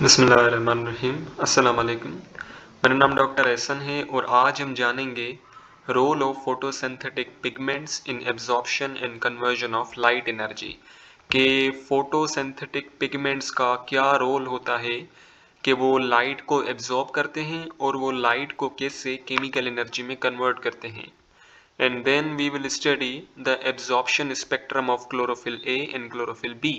बिस्मिल्लाहिर्रहमानिर्रहीम। अस्सलाम वालेकुम। मेरा नाम डॉक्टर एहसन है और आज हम जानेंगे role of photosynthetic pigments in absorption and conversion of light energy कि फोटोसिंथेटिक पिगमेंट्स का क्या रोल होता है कि वो लाइट को एब्जॉर्ब करते हैं और वो लाइट को कैसे केमिकल एनर्जी में कन्वर्ट करते हैं। And then we will study the absorption spectrum of chlorophyll A and chlorophyll B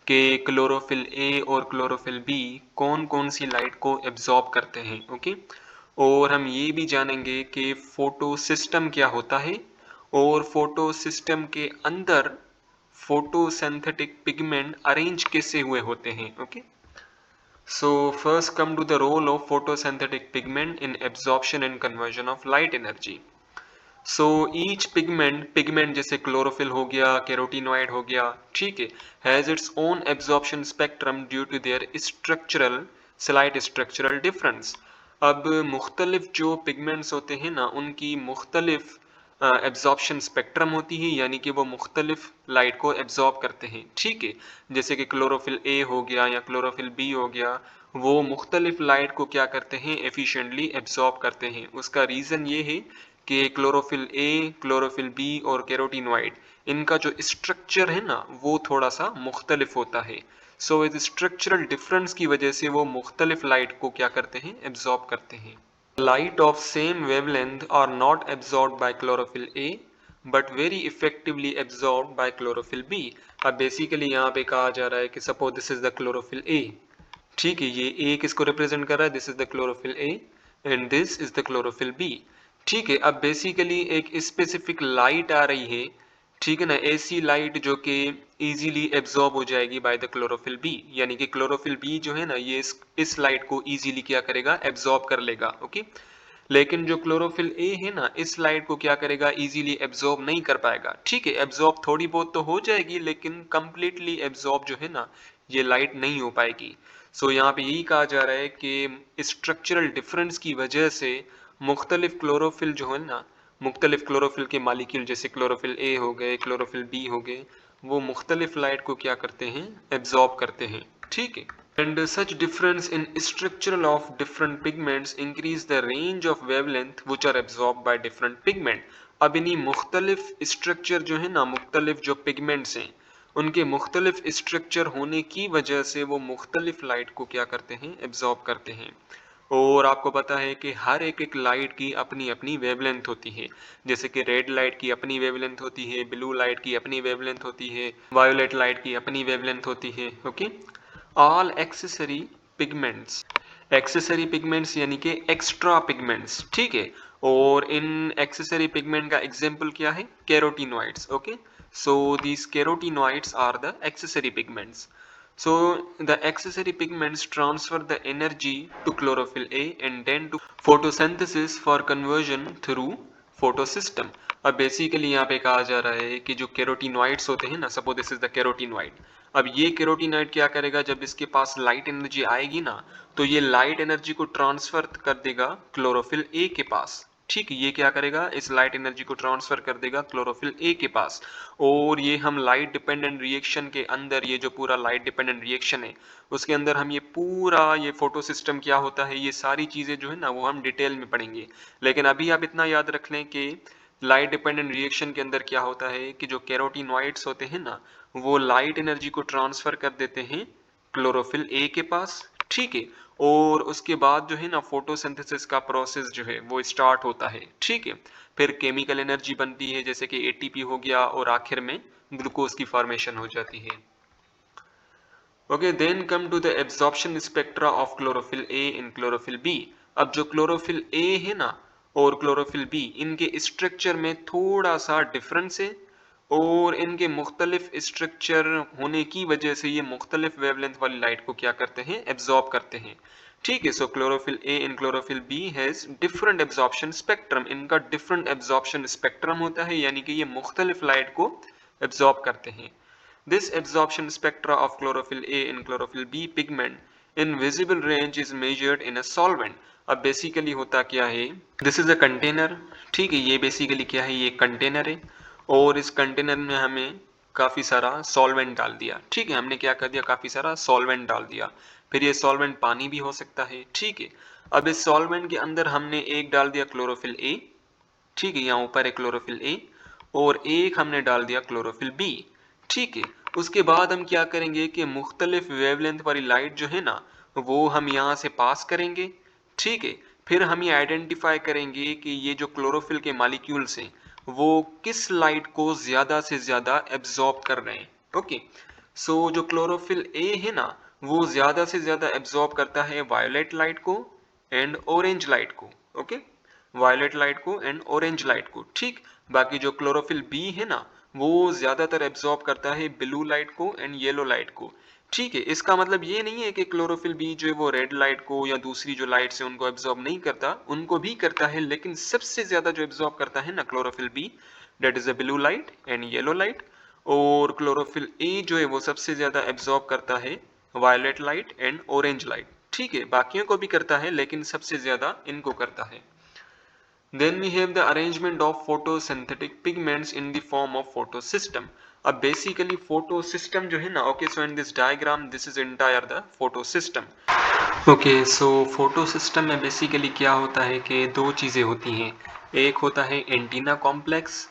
कि क्लोरोफिल ए और क्लोरोफिल बी कौन कौन सी लाइट को एब्जॉर्ब करते हैं। ओके, और हम ये भी जानेंगे कि फोटो सिस्टम क्या होता है और फोटो सिस्टम के अंदर फोटोसिंथेटिक पिगमेंट अरेंज कैसे हुए होते हैं। Okay, so first come to the role of photosynthetic pigment in absorption and conversion of light energy. So each pigment जैसे क्लोरोफिल हो गया, कैरोटीनॉइड हो गया, ठीक है, has its own absorption spectrum due to their structural slight structural difference. अब मुख्तलिफ जो पिगमेंट्स होते हैं ना, उनकी मुख्तलिफ एब्जॉर्प्शन स्पेक्ट्रम होती है, यानी कि वो मुख्तलिफ लाइट को एब्जॉर्ब करते हैं। ठीक है, जैसे कि क्लोरोफिल ए हो गया या क्लोरोफिल बी हो गया, वो मुख्तलिफ लाइट को क्या करते हैं, एफिशिएंटली एब्जॉर्ब करते हैं। उसका रीज़न ये है कि क्लोरोफिल ए, क्लोरोफिल बी और कैरोटीनॉइड, इनका जो स्ट्रक्चर है ना, वो थोड़ा सा मुख्तलिफ होता है। सो इस स्ट्रक्चरल डिफरेंस की वजह से वो मुख्तलिफ लाइट को क्या करते हैं, एब्जॉर्ब करते हैं। Light of same wavelength are not absorb by chlorophyll a but very effectively absorb by chlorophyll B. अब बेसिकली यहाँ पे कहा जा रहा है कि suppose this is the chlorophyll a, ठीक है, ये ए किसको रिप्रेजेंट कर रहा है, this is the chlorophyll A and this is the chlorophyll b. ठीक है, अब बेसिकली एक स्पेसिफिक लाइट आ रही है, ठीक है ना, ऐसी लाइट जो कि इजीली एब्जॉर्ब हो जाएगी बाय द क्लोरोफिल बी, यानी कि क्लोरोफिल बी जो है ना, ये इस लाइट को इजीली क्या करेगा, एब्जॉर्ब कर लेगा। ओके, लेकिन जो क्लोरोफिल ए है ना, इस लाइट को क्या करेगा, इजीली एब्जॉर्ब नहीं कर पाएगा। ठीक है, एब्जॉर्ब थोड़ी बहुत तो हो जाएगी, लेकिन कंप्लीटली एब्जॉर्ब जो है ना, ये लाइट नहीं हो पाएगी। सो यहाँ पे यही कहा जा रहा है कि स्ट्रक्चरल डिफरेंस की वजह से मुख्तलिफ क्लोरोफिल जो है ना, मुख्तलिफ क्लोरोफिल के मालिक्यूल जैसे क्लोरोफिल ए हो गए, क्लोरोफिल बी हो गए, वो मुख्तलिफ लाइट को क्या करते हैं, एब्जॉर्ब करते हैं। ठीक है, and such difference in structure of different pigments increase the range of wavelength which are absorbed by different pigment। अब इन्हीं मुख्तलिफ स्ट्रक्चर जो है ना, मुख्तलिफ जो पिगमेंट्स हैं, उनके मुख्तलिफ स्ट्रक्चर होने की वजह से वो मुख्तलिफ लाइट को क्या करते हैं, एब्जॉर्ब करते हैं। और आपको पता है कि हर एक एक लाइट की अपनी अपनी वेवलेंथ होती है, जैसे कि रेड लाइट की अपनी वेवलेंथ होती है, ब्लू लाइट की अपनी वेवलेंथ होती है, वायोलेट लाइट की अपनी वेवलेंथ होती है। Okay, all accessory pigments, accessory pigments यानी कि एक्स्ट्रा पिगमेंट्स, ठीक है, और इन एक्सेसरी पिगमेंट का एग्जांपल क्या है, carotenoids. Okay, so these carotenoids are the accessory pigments. So the accessory pigments transfer the energy to chlorophyll A and then to photosynthesis for conversion through photosystem। अब basically यहाँ पे कहा जा रहा है कि जो कैरोटीनॉइड्स होते हैं ना, suppose this is the carotenoid, अब ये कैरोटीनॉइड क्या करेगा, जब इसके पास लाइट एनर्जी आएगी ना, तो ये लाइट एनर्जी को ट्रांसफर कर देगा क्लोरोफिल ए के पास। ठीक, ये क्या करेगा, इस लाइट एनर्जी को ट्रांसफर कर देगा क्लोरोफिल ए के पास। और ये हम लाइट डिपेंडेंट रिएक्शन के अंदर, ये जो पूरा लाइट डिपेंडेंट रिएक्शन है, उसके अंदर हम ये पूरा ये फोटो सिस्टम क्या होता है, ये सारी चीजें जो है ना, वो हम डिटेल में पढ़ेंगे। लेकिन अभी आप इतना याद रख लें कि लाइट डिपेंडेंट रिएक्शन के अंदर क्या होता है कि जो कैरोटीनॉइड्स होते हैं ना, वो लाइट एनर्जी को ट्रांसफर कर देते हैं क्लोरोफिल ए के पास। ठीक है, और उसके बाद जो है ना, फोटोसिंथेसिस का प्रोसेस जो है वो स्टार्ट होता है। ठीक है, फिर केमिकल एनर्जी बनती है, जैसे कि एटीपी हो गया, और आखिर में ग्लूकोज की फॉर्मेशन हो जाती है। Okay, then come to the absorption spectra of chlorophyll A in chlorophyll B. अब जो क्लोरोफिल ए है ना और क्लोरोफिल बी, इनके स्ट्रक्चर में थोड़ा सा डिफरेंस है, और इनके मुख्तलिफ स्ट्रक्चर होने की वजह से ये मुख्तलिफ वेवलेंथ वाली लाइट को क्या करते हैं, एब्जॉर्ब करते हैं। ठीक है, so chlorophyll A in chlorophyll b has different absorption spectrum, इनका डिफरेंट एब्जॉर्प्शन स्पेक्ट्रम होता है, यानी कि ये मुख्तलिफ लाइट को एब्जॉर्ब करते हैं। This absorption spectra of chlorophyll A and chlorophyll B pigment in visible range is measured in a solvent। अब बेसिकली होता क्या है, दिस इज अ कंटेनर, ठीक है, ये बेसिकली क्या है, ये कंटेनर है, और इस कंटेनर में हमें काफ़ी सारा सॉल्वेंट डाल दिया। ठीक है, हमने क्या कर दिया, काफ़ी सारा सॉल्वेंट डाल दिया। फिर ये सॉल्वेंट पानी भी हो सकता है, ठीक है। अब इस सॉल्वेंट के अंदर हमने एक डाल दिया क्लोरोफिल ए, ठीक है, यहाँ ऊपर है क्लोरोफिल ए, और एक हमने डाल दिया क्लोरोफिल बी, ठीक है। उसके बाद हम क्या करेंगे कि मुख्तलिफ वेवलेंथ वाली लाइट जो है ना वो हम यहाँ से पास करेंगे, ठीक है। फिर हम ये आइडेंटिफाई करेंगे कि ये जो क्लोरोफिल के मॉलिक्यूल्स हैं वो किस लाइट को ज्यादा से ज्यादा एब्जॉर्ब कर रहे हैं, ओके। सो जो क्लोरोफिल ए है ना वो ज्यादा से ज्यादा एब्जॉर्ब करता है वायोलेट लाइट को एंड ऑरेंज लाइट को, ओके, वायलेट लाइट को एंड ऑरेंज लाइट को, ठीक। बाकी जो क्लोरोफिल बी है ना वो ज्यादातर एब्जॉर्ब करता है ब्लू लाइट को एंड येलो लाइट को, ठीक है। इसका मतलब ये नहीं है कि क्लोरोफिल बी जो है वो रेड लाइट को या दूसरी जो लाइट्स है उनको एब्जॉर्ब नहीं करता, उनको भी करता है, लेकिन सबसे ज्यादा जो एब्जॉर्ब करता है ना chlorophyll B, that is a blue light and yellow light. और क्लोरोफिल ए जो है वो सबसे ज्यादा एब्जॉर्ब करता है violet light and orange light, ठीक है। बाकियों को भी करता है लेकिन सबसे ज्यादा इनको करता है। Then we have the arrangement of photosynthetic pigments in the form of photosystem. अब basically photosystem जो है ना, okay, so in this diagram this is entire the photosystem. Okay, so photosystem में basically क्या होता है कि दो चीज़ें होती हैं, एक होता है एंटीना कॉम्प्लेक्स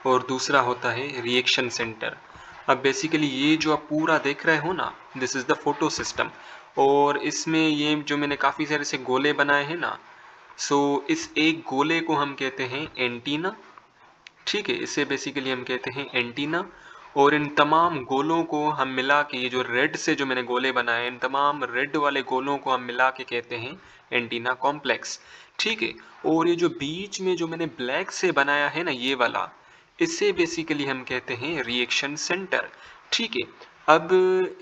और दूसरा होता है रिएक्शन सेंटर। अब बेसिकली ये जो आप पूरा देख रहे हो ना this is the photo system, और इसमें ये जो मैंने काफ़ी सारे से गोले बनाए हैं ना, सो इस एक गोले को हम कहते हैं एंटीना, ठीक है, इसे बेसिकली हम कहते हैं एंटीना। और इन तमाम गोलों को हम मिला के, ये जो रेड से जो मैंने गोले बनाए इन तमाम रेड वाले गोलों को हम मिला के कहते हैं एंटीना कॉम्प्लेक्स, ठीक है। और ये जो बीच में जो मैंने ब्लैक से बनाया है ना ये वाला, इसे बेसिकली हम कहते हैं रिएक्शन सेंटर, ठीक है। अब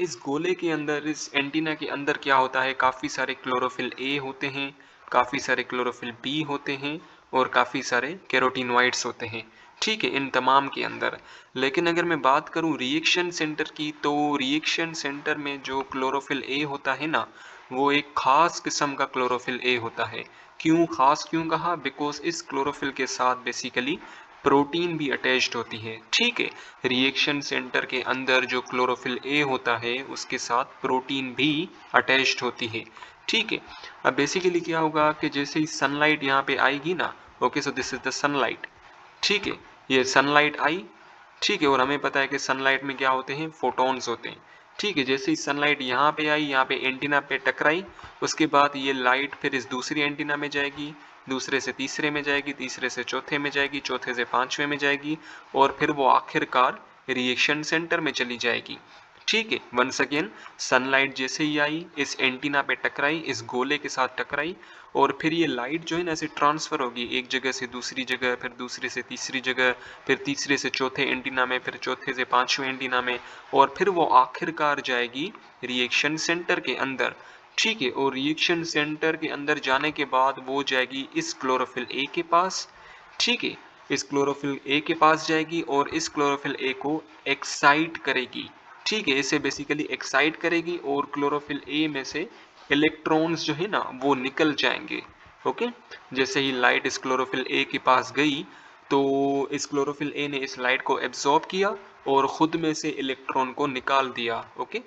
इस गोले के अंदर, इस एंटीना के अंदर क्या होता है, काफ़ी सारे क्लोरोफिल ए होते हैं, काफ़ी सारे क्लोरोफिल बी होते हैं और काफ़ी सारे कैरोटीनॉइड्स होते हैं, ठीक है, इन तमाम के अंदर। लेकिन अगर मैं बात करूं रिएक्शन सेंटर की, तो रिएक्शन सेंटर में जो क्लोरोफिल ए होता है ना वो एक खास किस्म का क्लोरोफिल ए होता है। क्यों खास, क्यों कहा, बिकॉज इस क्लोरोफिल के साथ बेसिकली प्रोटीन भी अटैच्ड होती है, ठीक है। रिएक्शन सेंटर के अंदर जो क्लोरोफिल ए होता है उसके साथ प्रोटीन भी अटैच्ड होती है, ठीक है। अब बेसिकली क्या होगा कि जैसे ही सनलाइट यहाँ पे आएगी ना, okay, so this is the sunlight, ठीक है, ये सनलाइट आई, ठीक है। और हमें पता है कि सनलाइट में क्या होते हैं, फोटॉन्स होते हैं, ठीक है। जैसे ही सनलाइट यहाँ पे आई, यहाँ पे एंटीना पे टकराई, उसके बाद ये लाइट फिर इस दूसरी एंटीना में जाएगी, दूसरे से तीसरे में जाएगी, तीसरे से चौथे में जाएगी, चौथे से पांचवें में जाएगी, और फिर वो आखिरकार रिएक्शन सेंटर में चली जाएगी, ठीक है। वंस अगेन सनलाइट जैसे ही आई इस एंटीना पे टकराई, इस गोले के साथ टकराई, और फिर ये लाइट जो है ना ऐसे ट्रांसफर होगी एक जगह से दूसरी जगह, फिर दूसरे से तीसरी जगह, फिर तीसरे से चौथे एंटीना में, फिर चौथे से पांचवें एंटीना में, और फिर वो आखिरकार जाएगी रिएक्शन सेंटर के अंदर, ठीक है। और रिएक्शन सेंटर के अंदर जाने के बाद वो जाएगी इस क्लोरोफिल ए के पास, ठीक है, इस क्लोरोफिल ए के पास जाएगी और इस क्लोरोफिल ए को एक्साइट करेगी, ठीक है, इसे बेसिकली एक्साइट करेगी और क्लोरोफिल ए में से इलेक्ट्रॉन्स जो है ना वो निकल जाएंगे, ओके। जैसे ही लाइट इस क्लोरोफिल ए के पास गई तो इस क्लोरोफिल ए ने इस लाइट को एब्जॉर्ब किया और खुद में से इलेक्ट्रॉन को निकाल दिया, okay.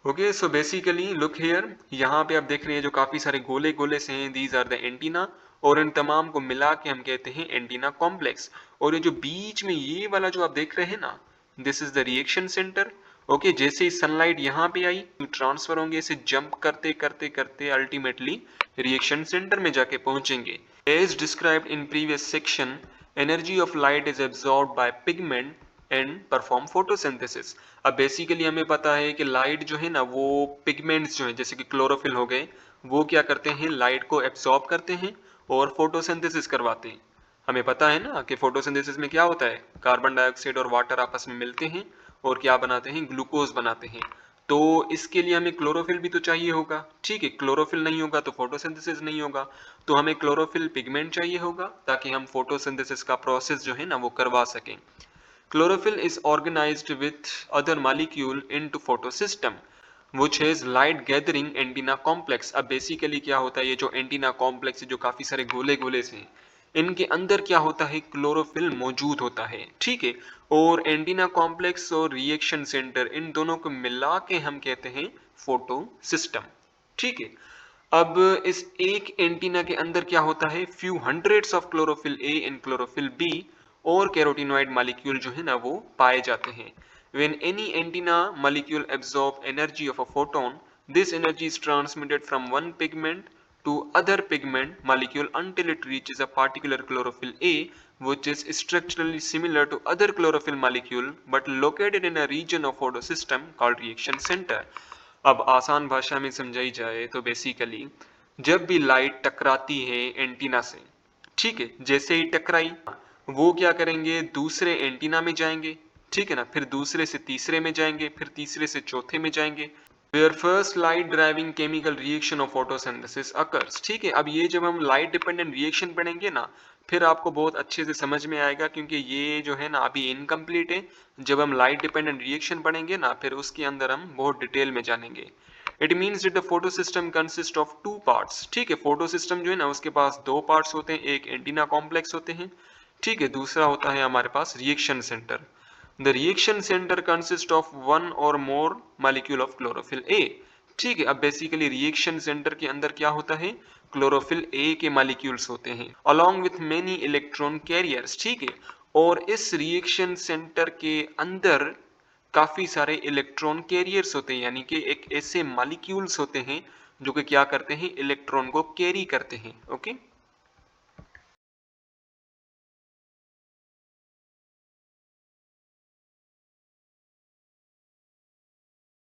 Okay, so basically look here, यहाँ पे आप देख रहे हैं जो काफी सारे गोले गोले से हैं, दीज आर द एंटीना, और इन तमाम को मिला के हम कहते हैं एंटीना कॉम्प्लेक्स। और ये जो बीच में ये वाला जो आप देख रहे हैं ना this is the reaction centre, okay. जैसे ही सनलाइट यहाँ पे आई ट्रांसफर होंगे, इसे जंप करते करते करते अल्टीमेटली रिएक्शन सेंटर में जाके पहुंचेंगे। As described in previous section, energy of light is absorbed by pigment and perform photosynthesis. अब बेसिकली हमें पता है कि लाइट जो है ना वो पिगमेंट्स जो है जैसे कि क्लोरोफिल हो गए वो क्या करते हैं, लाइट को एब्सॉर्ब करते हैं और फोटोसिंथेसिस करवाते हैं। हमें पता है ना कि फोटोसिंथेसिस में क्या होता है, कार्बन डाइऑक्साइड और वाटर आपस में मिलते हैं और क्या बनाते हैं, ग्लूकोज बनाते हैं। तो इसके लिए हमें क्लोरोफिल भी तो चाहिए होगा, ठीक है। क्लोरोफिल नहीं होगा तो फोटोसिंथेसिस नहीं होगा, तो हमें क्लोरोफिल पिगमेंट चाहिए होगा ताकि हम फोटोसिंथेसिस का प्रोसेस जो है ना वो करवा सकें। Chlorophyll is organized with other molecule into photosystem which is light gathering antenna complex। अब बेसिकली क्या होता है, ये जो एंटीना कॉम्प्लेक्स जो काफी सारे गोले गोले से इनके अंदर क्या होता है, क्लोरोफिल मौजूद होता है, ठीक है। और एंटीना कॉम्प्लेक्स और रिएक्शन सेंटर इन दोनों को मिला के हम कहते हैं फोटो सिस्टम। ठीक है, अब इस एक एंटीना के अंदर क्या होता है, few hundreds of chlorophyll A and chlorophyll B और कैरोटीनॉइड मॉलिक्यूल जो है ना वो पाए जाते हैं। When any antenna molecule absorb energy of a photon, this energy is transmitted from one pigment to other pigment molecule until it reaches a particular chlorophyll A, which is structurally similar to other chlorophyll molecule but located in a region of photosystem called reaction center। अब आसान भाषा में समझाई जाए तो basically जब भी light टकराती है एंटीना से, ठीक है, जैसे ही टकराई वो क्या करेंगे, दूसरे एंटीना में जाएंगे, ठीक है ना, फिर दूसरे से तीसरे में जाएंगे, फिर तीसरे से चौथे में जाएंगे। Where first light driving chemical reaction of photosynthesis occurs। ठीक है, अब ये जब हम लाइट डिपेंडेंट रिएक्शन पढ़ेंगे ना, फिर आपको बहुत अच्छे से समझ में आएगा, क्योंकि ये जो है ना अभी इनकम्प्लीट है। जब हम लाइट डिपेंडेंट रिएक्शन पढ़ेंगे ना, फिर उसके अंदर हम बहुत डिटेल में जानेंगे। It means that the photo system consist of two parts. ठीक है, फोटो सिस्टम जो है ना उसके पास दो पार्ट्स होते हैं, एक एंटीना कॉम्प्लेक्स होते हैं, ठीक है, दूसरा होता है हमारे पास reaction center. The reaction center consist of one और more molecule of chlorophyll a. ठीक है, अब बेसिकली रिएक्शन सेंटर के अंदर क्या होता है, क्लोरोफिल ए के मॉलिक्यूल्स होते हैं along with many electron carriers. ठीक है, और इस रिएक्शन सेंटर के अंदर काफी सारे इलेक्ट्रॉन कैरियर्स होते हैं, यानी कि एक ऐसे मॉलिक्यूल्स होते हैं जो कि क्या करते हैं, इलेक्ट्रॉन को कैरी करते हैं। ओके,